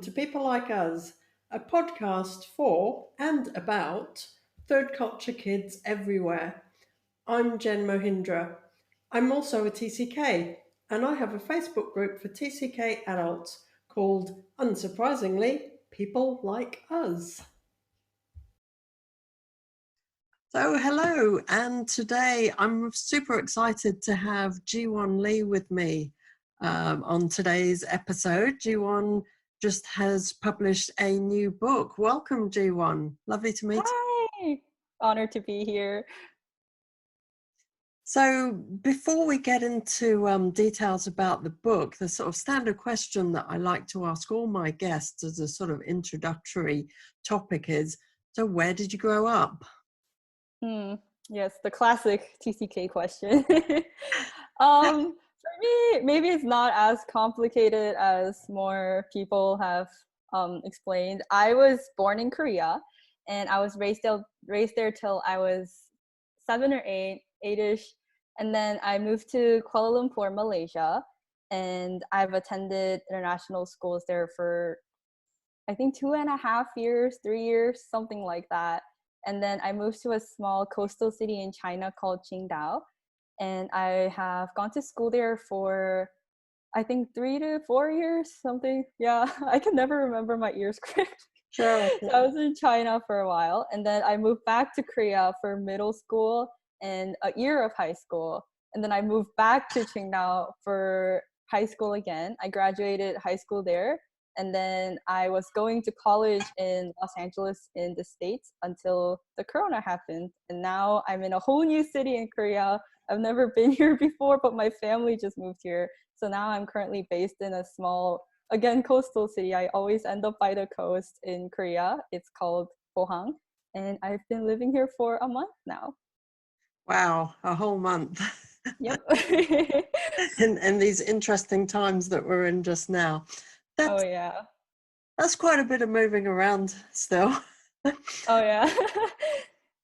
to People Like Us, a podcast for and about third culture kids everywhere. I'm Jen Mohindra. I'm also a TCK, and I have a Facebook group for TCK adults called, unsurprisingly, People Like Us. So hello, and today I'm super excited to have Jiwon Lee with me on today's episode. Jiwon just has published a new book. Welcome, Jiwon. Lovely to meet you. Hi! Honored to be here. So before we get into details about the book, the sort of standard question that I like to ask all my guests as a sort of introductory topic is, so where did you grow up? Yes, the classic TCK question. For me, maybe it's not as complicated as more people have explained. I was born in Korea, and I was raised there till I was 7 or 8, 8-ish, and then I moved to Kuala Lumpur, Malaysia, and I've attended international schools there for I think 2.5 years, 3 years, something like that. And then I moved to a small coastal city in China called Qingdao. And I have gone to school there for, I think, 3 to 4 years, something. Yeah, I can never remember my years correctly. Sure. So I was in China for a while. And then I moved back to Korea for middle school and a year of high school. And then I moved back to Qingdao for high school again. I graduated high school there. And then I was going to college in Los Angeles in the States until the corona happened. And now I'm in a whole new city in Korea. I've never been here before, but my family just moved here. So now I'm currently based in a small, again, coastal city. I always end up by the coast in Korea. It's called Pohang. And I've been living here for a month now. Wow, a whole month. Yep. in these interesting times that we're in just now. Oh, yeah. That's quite a bit of moving around still. Oh, yeah.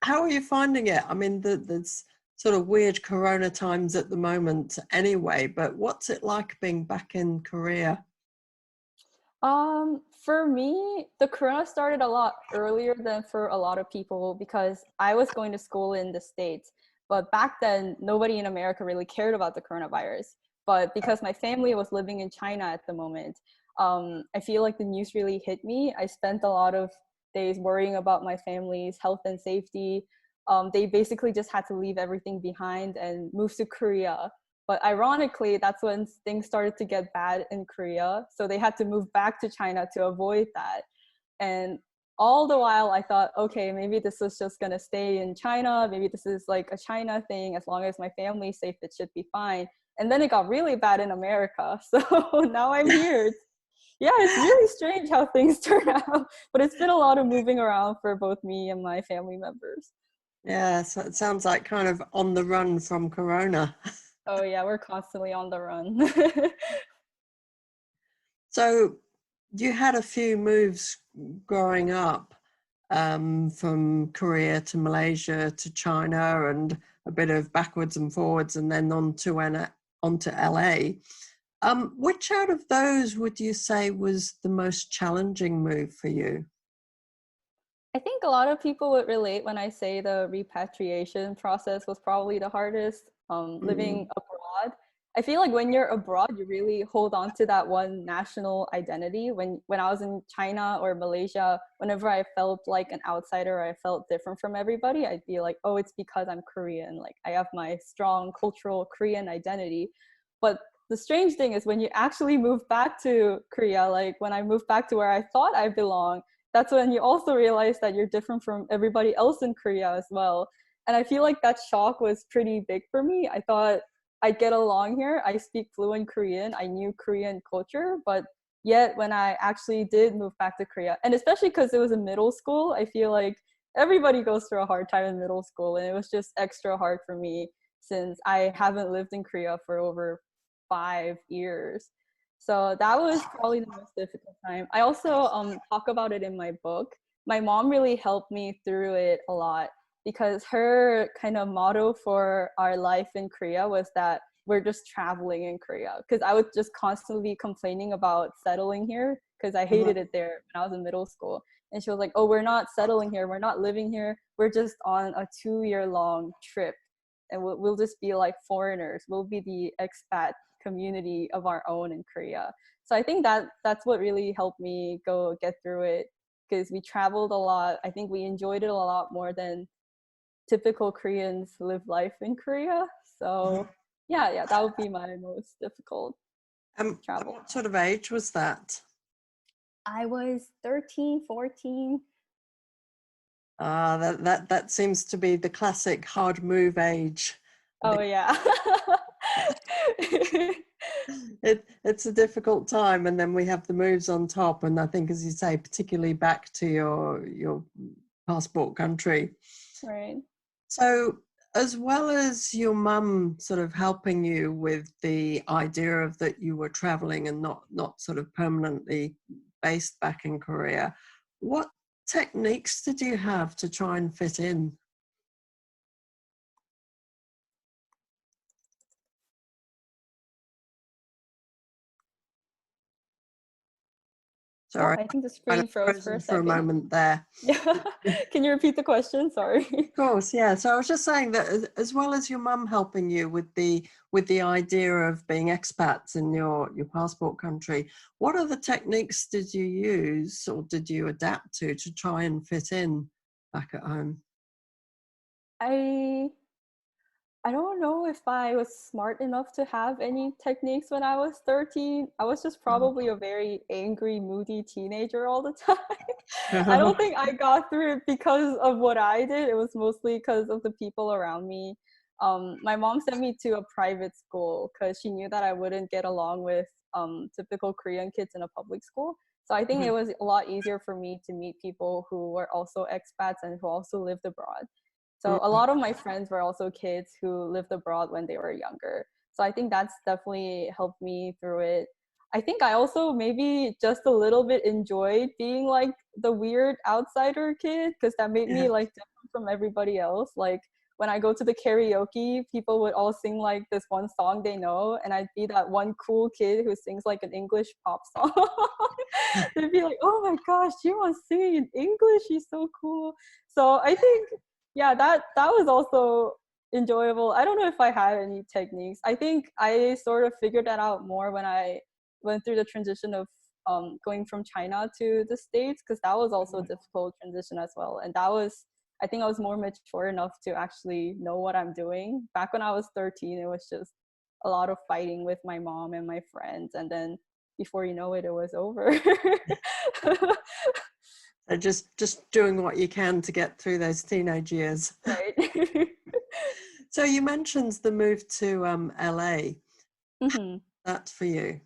How are you finding it? I mean, there's sort of weird corona times at the moment anyway, but what's it like being back in Korea? For me, the corona started a lot earlier than for a lot of people because I was going to school in the States. But back then, nobody in America really cared about the coronavirus. But because my family was living in China at the moment, I feel like the news really hit me. I spent a lot of days worrying about my family's health and safety. They basically just had to leave everything behind and move to Korea. But ironically, that's when things started to get bad in Korea. So they had to move back to China to avoid that. And all the while I thought, okay, maybe this is just going to stay in China. Maybe this is like a China thing. As long as my family's safe, it should be fine. And then it got really bad in America. So now I'm here. Yeah, it's really strange how things turn out. But it's been a lot of moving around for both me and my family members. Yeah, so it sounds like kind of on the run from corona. Oh yeah, we're constantly on the run. So you had a few moves growing up, from Korea to Malaysia to China, and a bit of backwards and forwards, and then onto LA. Which out of those would you say was the most challenging move for you? I think a lot of people would relate when I say the repatriation process was probably the hardest, living abroad. I feel like when you're abroad, you really hold on to that one national identity. When I was in China or Malaysia, whenever I felt like an outsider, I felt different from everybody, I'd be like, oh, it's because I'm Korean. Like I have my strong cultural Korean identity. But the strange thing is when you actually move back to Korea, like when I moved back to where I thought I belonged, that's when you also realize that you're different from everybody else in Korea as well. And I feel like that shock was pretty big for me. I thought I'd get along here. I speak fluent Korean. I knew Korean culture, but yet when I actually did move back to Korea, and especially because it was a middle school, I feel like everybody goes through a hard time in middle school, and it was just extra hard for me since I haven't lived in Korea for over 5 years. So that was probably the most difficult time. I also talk about it in my book. My mom really helped me through it a lot because her kind of motto for our life in Korea was that we're just traveling in Korea. Because I would just constantly be complaining about settling here because I hated it there when I was in middle school. And she was like, oh, we're not settling here, we're not living here, we're just on a 2-year-long trip, and we'll just be like foreigners, we'll be the expat community of our own in Korea. So I think that's what really helped me get through it, because we traveled a lot. I think we enjoyed it a lot more than typical Koreans live life in Korea. So yeah, that would be my most difficult travel. What sort of age was that? I was 13, 14. That seems to be the classic hard move age. Oh yeah. It's a difficult time, and then we have the moves on top, and I think, as you say, particularly back to your passport country. Right. So, as well as your mum sort of helping you with the idea of that you were traveling and not sort of permanently based back in Korea, what techniques did you have to try and fit in? Sorry, I think the screen froze for a second. For a moment there. Yeah. Can you repeat the question? Sorry. Of course, yeah. So I was just saying that as well as your mum helping you with the idea of being expats in your passport country, what other techniques did you use or did you adapt to try and fit in back at home? I don't know if I was smart enough to have any techniques when I was 13. I was just probably a very angry, moody teenager all the time. I don't think I got through it because of what I did. It was mostly because of the people around me. My mom sent me to a private school because she knew that I wouldn't get along with typical Korean kids in a public school. So I think it was a lot easier for me to meet people who were also expats and who also lived abroad. So a lot of my friends were also kids who lived abroad when they were younger. So I think that's definitely helped me through it. I think I also maybe just a little bit enjoyed being like the weird outsider kid, because that made me like different from everybody else. Like when I go to the karaoke, people would all sing like this one song they know, and I'd be that one cool kid who sings like an English pop song. They'd be like, oh my gosh, Jiwon's singing in English, she's so cool. So I think, yeah, that was also enjoyable. I don't know if I had any techniques. I think I sort of figured that out more when I went through the transition of going from China to the States, because that was also a difficult transition as well. And I think I was more mature enough to actually know what I'm doing. Back when I was 13, it was just a lot of fighting with my mom and my friends. And then before you know it, it was over. So just doing what you can to get through those teenage years. Right. So you mentioned the move to LA. That's for you.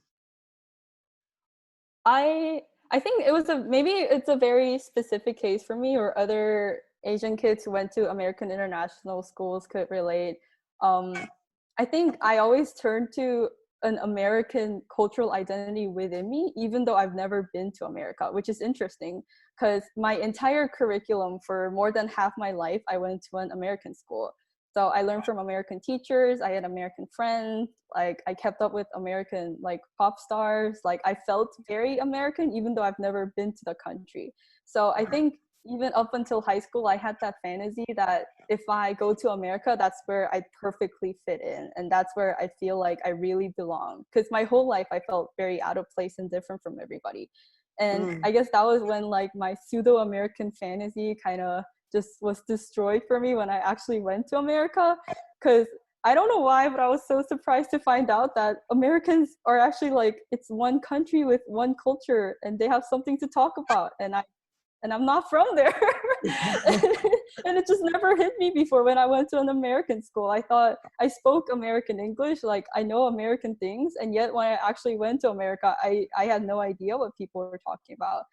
I think it was maybe it's a very specific case for me, or other Asian kids who went to American international schools could relate. I think I always turned to an American cultural identity within me, even though I've never been to America, which is interesting because my entire curriculum for more than half my life, I went to an American school. So I learned from American teachers, I had American friends, like I kept up with American like pop stars, like I felt very American even though I've never been to the country. So I think even up until high school, I had that fantasy that if I go to America, that's where I perfectly fit in. And that's where I feel like I really belong. Because my whole life, I felt very out of place and different from everybody. And I guess that was when like my pseudo-American fantasy kind of just was destroyed for me when I actually went to America. Because I don't know why, but I was so surprised to find out that Americans are actually like, it's one country with one culture and they have something to talk about. And I'm not from there. And it just never hit me before when I went to an American school. I thought I spoke American English, like I know American things. And yet when I actually went to America, I had no idea what people were talking about.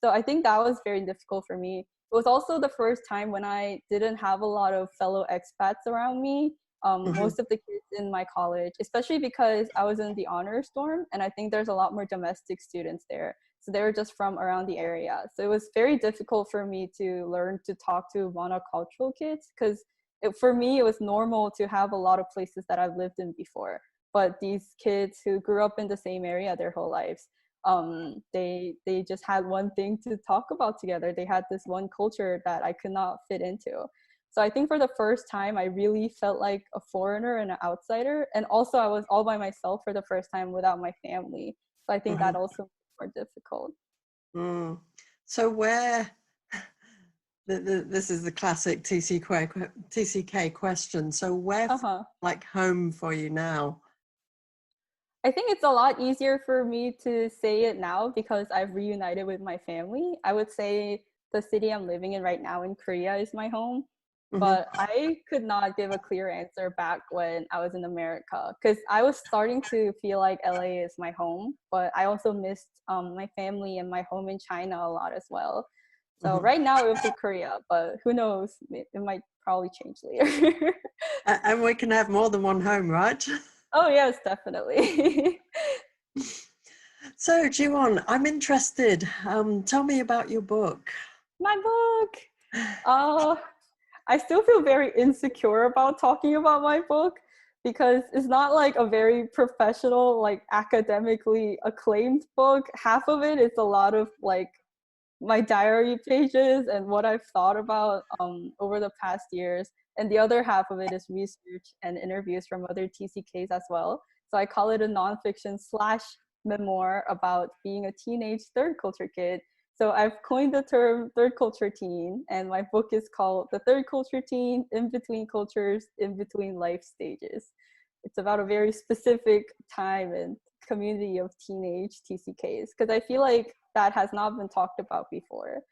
So I think that was very difficult for me. It was also the first time when I didn't have a lot of fellow expats around me. Most of the kids in my college, especially because I was in the honors dorm, and I think there's a lot more domestic students there. So they were just from around the area. So it was very difficult for me to learn to talk to monocultural kids because for me, it was normal to have a lot of places that I've lived in before. But these kids who grew up in the same area their whole lives, they just had one thing to talk about together. They had this one culture that I could not fit into. So I think for the first time, I really felt like a foreigner and an outsider. And also I was all by myself for the first time without my family. So I think that also was more difficult. So where, this is the classic TCK question. So where like home for you now? I think it's a lot easier for me to say it now because I've reunited with my family. I would say the city I'm living in right now in Korea is my home. But I could not give a clear answer back when I was in America because I was starting to feel like LA is my home, but I also missed my family and my home in China a lot as well. So right now it would be Korea, but who knows? It might probably change later. And we can have more than one home, right? Oh, yes, definitely. So, Jiwon, I'm interested. Tell me about your book. My book. I still feel very insecure about talking about my book because it's not like a very professional, like academically acclaimed book. Half of it is a lot of like my diary pages and what I've thought about over the past years. And the other half of it is research and interviews from other TCKs as well. So I call it a nonfiction / memoir about being a teenage third culture kid. So I've coined the term third culture teen, and my book is called The Third Culture Teen, In Between Cultures, In Between Life Stages. It's about a very specific time and community of teenage TCKs, because I feel like that has not been talked about before.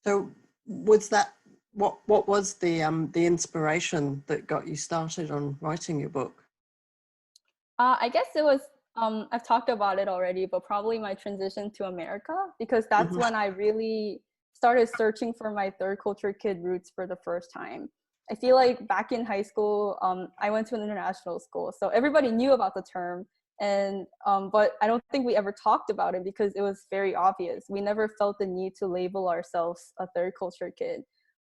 So was that, what was the inspiration that got you started on writing your book? I guess it was, I've talked about it already, but probably my transition to America, because that's when I really started searching for my third culture kid roots for the first time. I feel like back in high school, I went to an international school, so everybody knew about the term, and but I don't think we ever talked about it because it was very obvious. We never felt the need to label ourselves a third culture kid.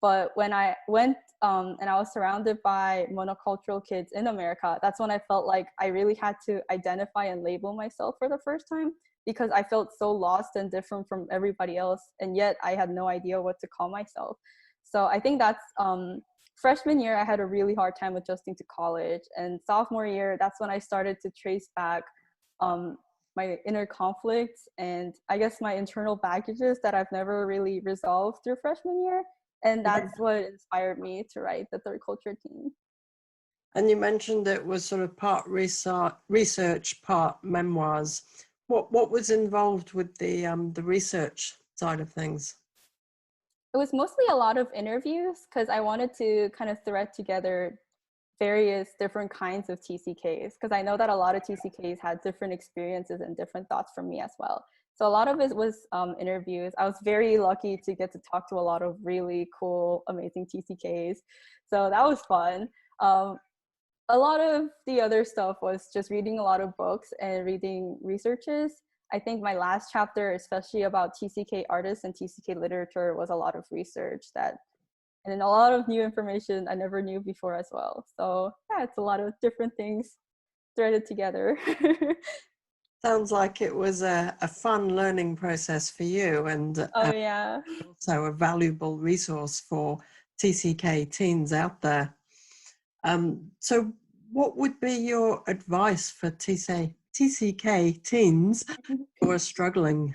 But when I went and I was surrounded by monocultural kids in America, that's when I felt like I really had to identify and label myself for the first time, because I felt so lost and different from everybody else, and yet I had no idea what to call myself. So I think that's freshman year, I had a really hard time adjusting to college, and sophomore year, that's when I started to trace back my inner conflicts and I guess my internal baggages that I've never really resolved through freshman year. And that's what inspired me to write The Third Culture Teen. And you mentioned it was sort of part research, part memoirs. What was involved with the research side of things? It was mostly a lot of interviews because I wanted to kind of thread together various different kinds of TCKs, because I know that a lot of TCKs had different experiences and different thoughts from me as well. So a lot of it was interviews. I was very lucky to get to talk to a lot of really cool, amazing TCKs. So that was fun. A lot of the other stuff was just reading a lot of books and reading researches. I think my last chapter, especially about TCK artists and TCK literature, was a lot of research and a lot of new information I never knew before as well. So yeah, it's a lot of different things threaded together. Sounds like it was a fun learning process for you, and oh yeah, also a valuable resource for TCK teens out there. So what would be your advice for TCK teens who are struggling?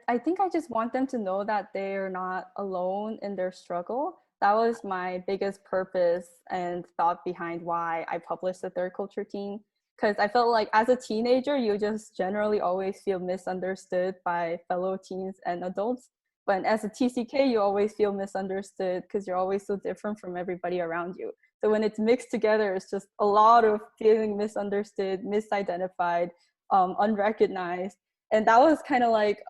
I think I just want them to know that they're not alone in their struggle. That was my biggest purpose and thought behind why I published The Third Culture Teen. Because I felt like as a teenager, you just generally always feel misunderstood by fellow teens and adults. But as a TCK, you always feel misunderstood because you're always so different from everybody around you. So when it's mixed together, it's just a lot of feeling misunderstood, misidentified, unrecognized. And that was kind of like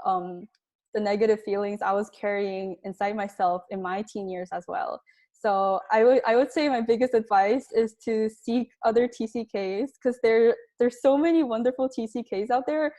the negative feelings I was carrying inside myself in my teen years as well. So I would say my biggest advice is to seek other TCKs, because there's so many wonderful TCKs out there.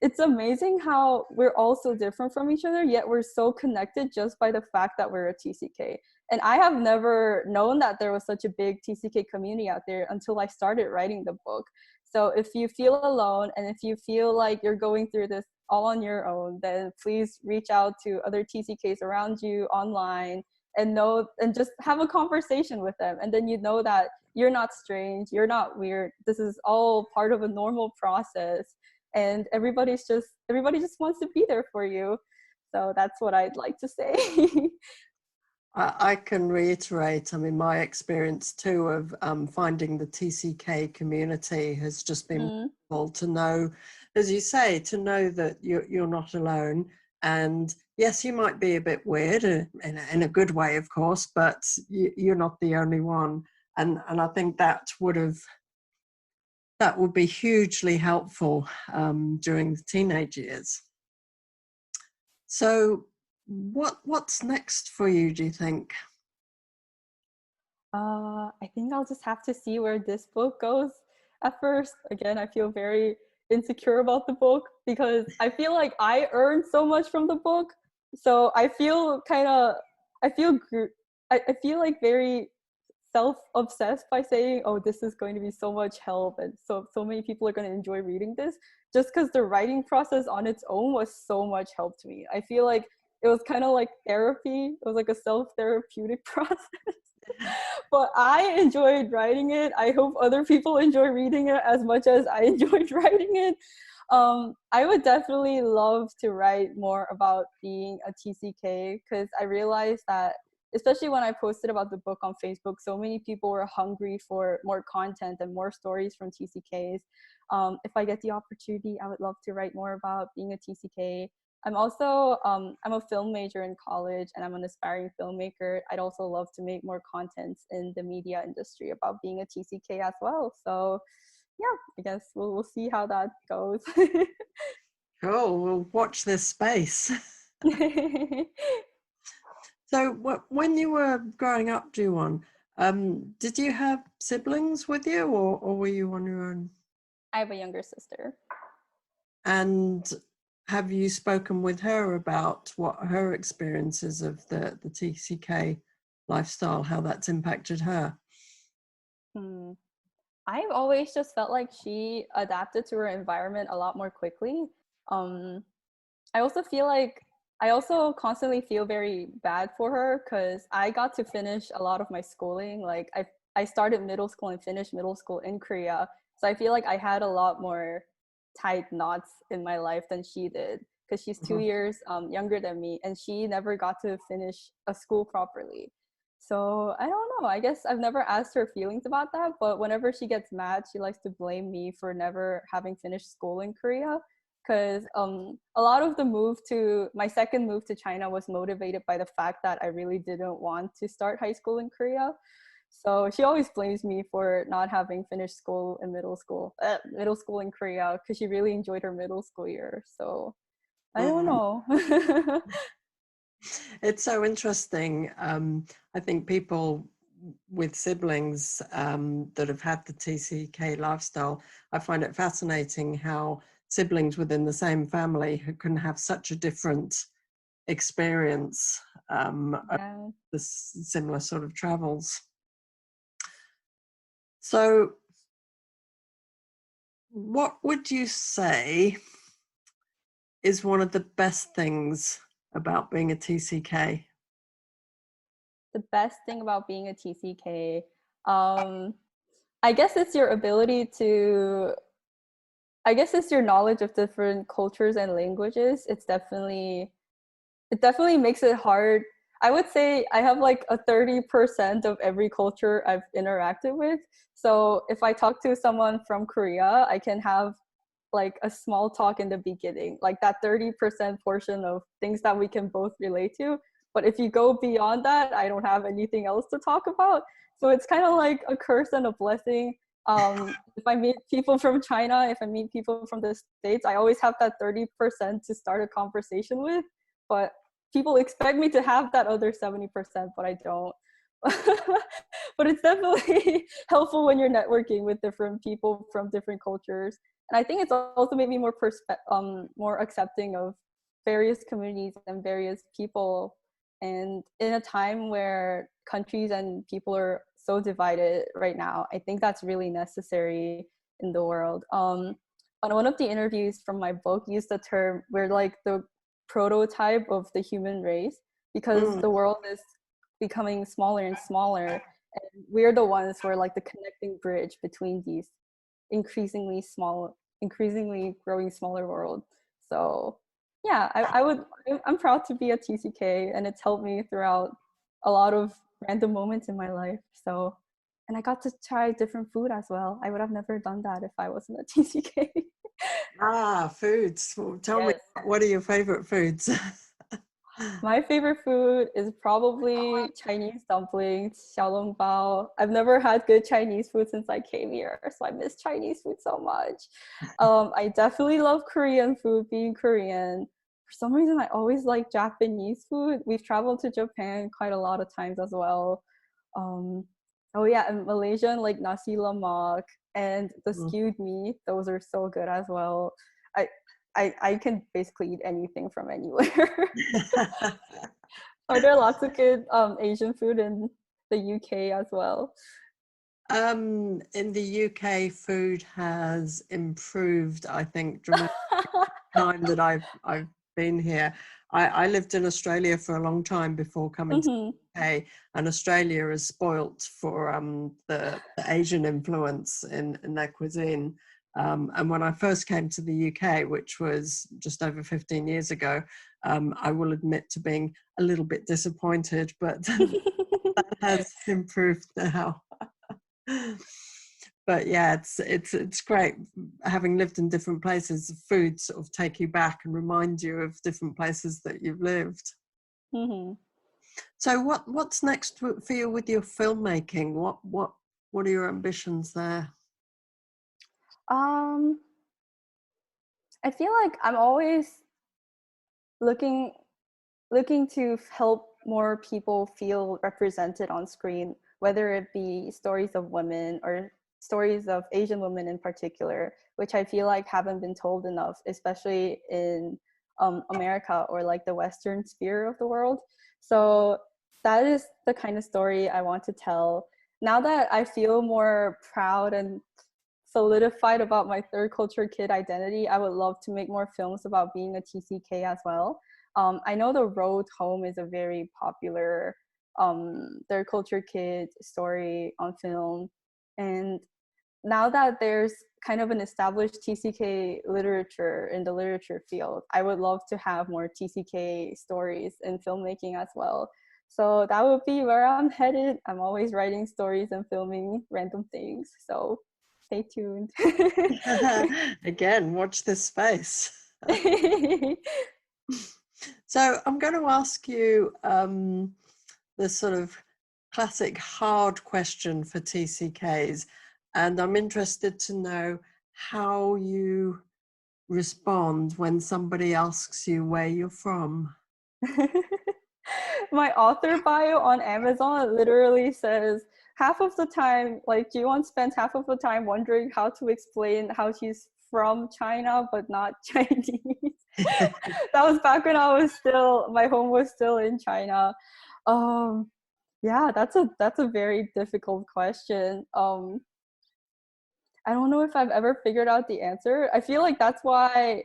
it's amazing how we're all so different from each other, yet we're so connected just by the fact that we're a TCK. And I have never known that there was such a big TCK community out there until I started writing the book. So if you feel alone and if you feel like you're going through this all on your own, then please reach out to other TCKs around you online and just have a conversation with them. And then you know that you're not strange, you're not weird. This is all part of a normal process. And everybody just wants to be there for you. So that's what I'd like to say. I can reiterate, I mean, my experience too of finding the TCK community has just been wonderful to know, as you say, to know that you're not alone. And yes, you might be a bit weird in a good way, of course, but you're not the only one. And I think that would be hugely helpful during the teenage years. So what's next for you, do you think? I think I'll just have to see where this book goes at first. Again, I feel very insecure about the book because I feel like I earned so much from the book. So I feel I feel like very self-obsessed by saying, oh, this is going to be so much help and so many people are going to enjoy reading this, just because the writing process on its own was so much help to me. I feel like it was kind of like therapy. It was like a self-therapeutic process. But I enjoyed writing it. I hope other people enjoy reading it as much as I enjoyed writing it. I would definitely love to write more about being a TCK because I realized that, especially when I posted about the book on Facebook, so many people were hungry for more content and more stories from TCKs. If I get the opportunity, I would love to write more about being a TCK. I'm also, I'm a film major in college and I'm an aspiring filmmaker. I'd also love to make more content in the media industry about being a TCK as well. So yeah, I guess we'll see how that goes. Cool, we'll watch this space. So when you were growing up, Jiwon, did you have siblings with you or were you on your own? I have a younger sister. And have you spoken with her about what her experiences of the TCK lifestyle, how that's impacted her? I've always just felt like she adapted to her environment a lot more quickly. I also feel like I also constantly feel very bad for her because I got to finish a lot of my schooling. Like I started middle school and finished middle school in Korea. So I feel like I had a lot more tight knots in my life than she did because she's 2 years younger than me and she never got to finish a school properly. So I don't know. I guess I've never asked her feelings about that, but whenever she gets mad, she likes to blame me for never having finished school in Korea. Because a lot of my second move to China was motivated by the fact that I really didn't want to start high school in Korea. So she always blames me for not having finished school in middle school in Korea because she really enjoyed her middle school year. So I don't know. It's so interesting. I think people with siblings that have had the TCK lifestyle, I find it fascinating how siblings within the same family can have such a different experience of the similar sort of travels. So what would you say is one of the best things about being a TCK? The best thing about being a TCK, I guess it's your knowledge of different cultures and languages. It definitely makes it hard. I would say I have like a 30% of every culture I've interacted with. So if I talk to someone from Korea, I can have like a small talk in the beginning, like that 30% portion of things that we can both relate to. But if you go beyond that, I don't have anything else to talk about. So it's kind of like a curse and a blessing. If I meet people from China, if I meet people from the States, I always have that 30% to start a conversation with. But people expect me to have that other 70%, but I don't. But it's definitely helpful when you're networking with different people from different cultures. And I think it's also made me more accepting of various communities and various people. And in a time where countries and people are so divided right now, I think that's really necessary in the world. On one of the interviews from my book, used the term we're like the prototype of the human race, because the world is becoming smaller and smaller, and we're the ones who are like the connecting bridge between these increasingly growing smaller world. So yeah, I'm proud to be a TCK, and it's helped me throughout a lot of random moments in my life. So, and I got to try different food as well. I would have never done that if I wasn't a TCK. Foods. Well, tell me, Yes. what are your favorite foods? My favorite food is probably Chinese dumplings, xiaolongbao. I've never had good Chinese food since I came here, so I miss Chinese food so much. I definitely love Korean food, being Korean. For some reason, I always like Japanese food. We've traveled to Japan quite a lot of times as well. Um, oh yeah, and Malaysian, like nasi lemak and the stewed meat. Those are so good as well. I I can basically eat anything from anywhere. Are there lots of good Asian food in the UK as well? In the UK, food has improved, I think, dramatically time that I've been here. I lived in Australia for a long time before coming to the UK, and Australia is spoilt for the Asian influence in their cuisine. And when I first came to the UK, which was just over 15 years ago, I will admit to being a little bit disappointed, but that has improved now. But yeah, it's great having lived in different places. Food sort of take you back and remind you of different places that you've lived. So what's next for you with your filmmaking? What are your ambitions there? I feel like I'm always looking to help more people feel represented on screen, whether it be stories of women or stories of Asian women in particular, which I feel like haven't been told enough, especially in America or like the Western sphere of the world. So that is the kind of story I want to tell. Now that I feel more proud and solidified about my third culture kid identity, I would love to make more films about being a TCK as well. I know The Road Home is a very popular third culture kid story on film. And now that there's kind of an established TCK literature in the literature field, I would love to have more TCK stories in filmmaking as well. So that would be where I'm headed. I'm always writing stories and filming random things. So stay tuned. Again, watch this space. So I'm going to ask you the sort of classic hard question for TCKs, and I'm interested to know how you respond when somebody asks you where you're from. My author bio on Amazon literally says half of the time, like Jiwon spends half of the time wondering how to explain how she's from China but not Chinese. That was back when my home was still in China. Yeah, that's a very difficult question. I don't know if I've ever figured out the answer. I feel like that's why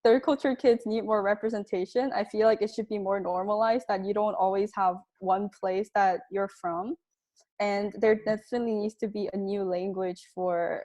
third culture kids need more representation. I feel like it should be more normalized that you don't always have one place that you're from. And there definitely needs to be a new language for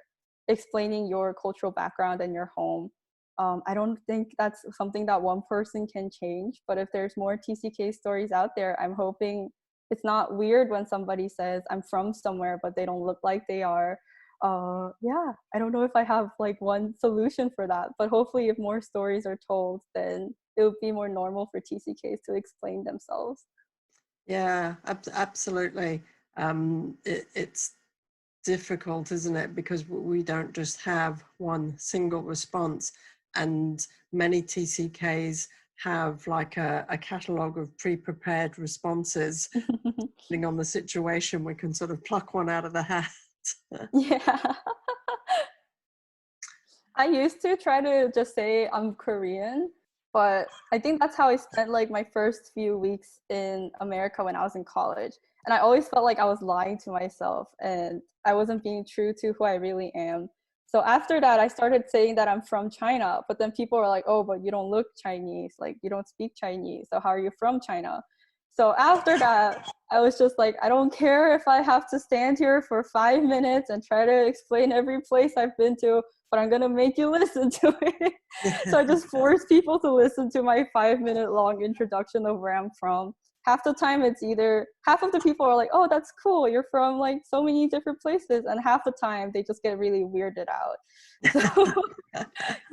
explaining your cultural background and your home. I don't think that's something that one person can change, but if there's more TCK stories out there, I'm hoping it's not weird when somebody says I'm from somewhere, but they don't look like they are. Yeah, I don't know if I have like one solution for that, but hopefully if more stories are told, then it would be more normal for TCKs to explain themselves. Yeah, absolutely. It's difficult, isn't it? Because we don't just have one single response, and many TCKs have like a catalogue of pre-prepared responses. Depending on the situation, we can sort of pluck one out of the hat. Yeah. I used to try to just say I'm Korean, but I think that's how I spent like my first few weeks in America when I was in college. And I always felt like I was lying to myself and I wasn't being true to who I really am. So after that, I started saying that I'm from China, but then people were like, oh, but you don't look Chinese, like you don't speak Chinese. So how are you from China? So after that, I was just like, I don't care if I have to stand here for 5 minutes and try to explain every place I've been to, but I'm gonna make you listen to it. So I just force people to listen to my 5 minute long introduction of where I'm from. Half the time it's either, half of the people are like, oh, that's cool, you're from like so many different places, and half the time they just get really weirded out.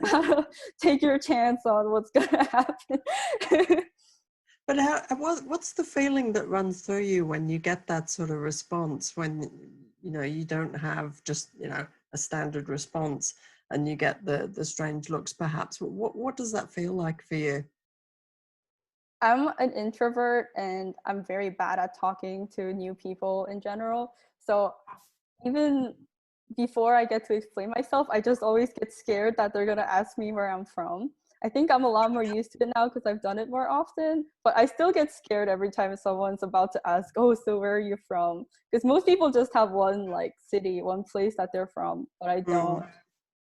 So take your chance on what's gonna happen. But what's the feeling that runs through you when you get that sort of response, when you don't have just a standard response and you get the strange looks perhaps? What does that feel like for you? I'm an introvert and I'm very bad at talking to new people in general. So even before I get to explain myself, I just always get scared that they're gonna ask me where I'm from. I think I'm a lot more used to it now because I've done it more often, but I still get scared every time someone's about to ask, oh, so where are you from? Because most people just have one like city, one place that they're from, but I don't.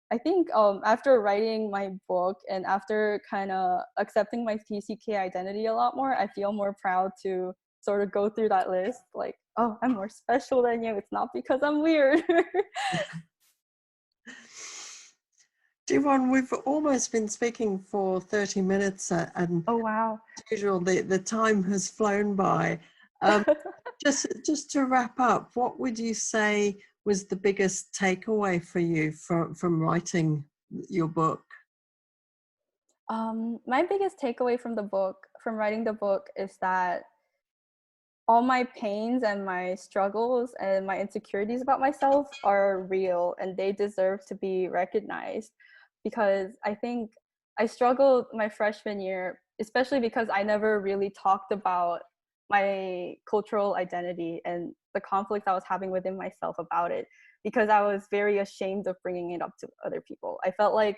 I think after writing my book and after kind of accepting my TCK identity a lot more, I feel more proud to sort of go through that list. Like, oh, I'm more special than you. It's not because I'm weird. Jiwon, we've almost been speaking for 30 minutes and Oh, wow. as usual, the time has flown by. Um, just to wrap up, what would you say was the biggest takeaway for you from writing your book? My biggest takeaway from the book, from writing the book, is that all my pains and my struggles and my insecurities about myself are real and they deserve to be recognized. Because I think I struggled my freshman year, especially because I never really talked about my cultural identity and the conflict I was having within myself about it, because I was very ashamed of bringing it up to other people. I felt like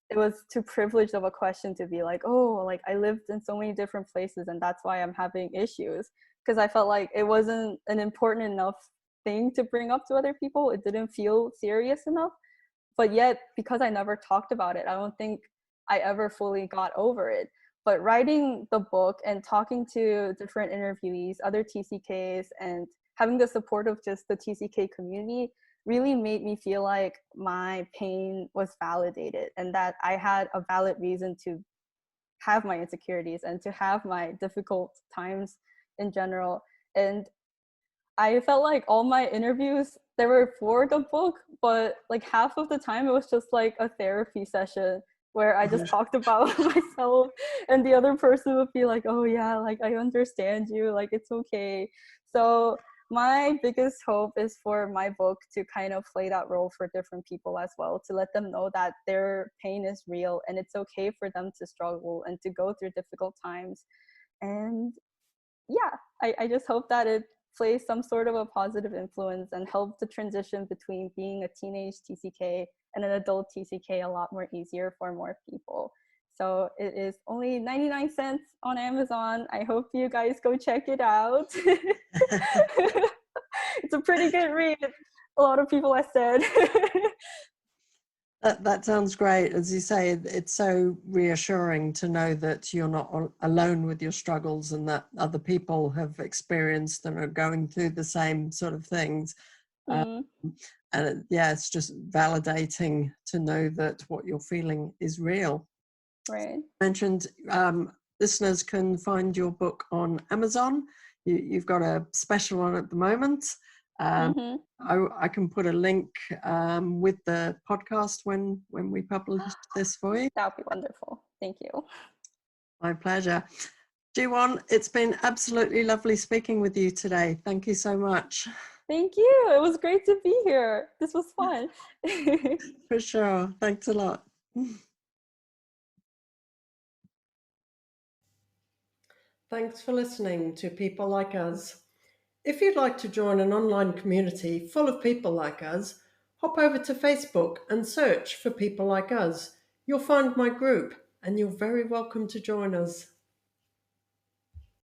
it was too privileged of a question to be like, oh, like I lived in so many different places and that's why I'm having issues, because I felt like it wasn't an important enough thing to bring up to other people. It didn't feel serious enough. But yet, because I never talked about it, I don't think I ever fully got over it. But writing the book and talking to different interviewees, other TCKs, and having the support of just the TCK community really made me feel like my pain was validated and that I had a valid reason to have my insecurities and to have my difficult times in general. And I felt like all my interviews, they were for the book, but like half of the time it was just like a therapy session where I just talked about myself, and the other person would be like, oh yeah, like I understand you, like it's okay. So my biggest hope is for my book to kind of play that role for different people as well, to let them know that their pain is real and it's okay for them to struggle and to go through difficult times. And yeah, I just hope that it plays some sort of a positive influence and help the transition between being a teenage TCK and an adult TCK a lot more easier for more people. So it is only 99 cents on Amazon. I hope you guys go check it out. It's a pretty good read. A lot of people have said. That sounds great. As you say, it's so reassuring to know that you're not alone with your struggles and that other people have experienced and are going through the same sort of things. Mm. And yeah, it's just validating to know that what you're feeling is real. Right. Mentioned listeners can find your book on Amazon. You've got a special on at the moment. Mm-hmm. I can put a link with the podcast when we publish this for you. That would be wonderful. Thank you. My pleasure. Jiwon, it's been absolutely lovely speaking with you today. Thank you so much. Thank you. It was great to be here. This was fun. For sure. Thanks a lot. Thanks for listening to People Like Us. If you'd like to join an online community full of people like us, hop over to Facebook and search for People Like Us. You'll find my group, and you're very welcome to join us.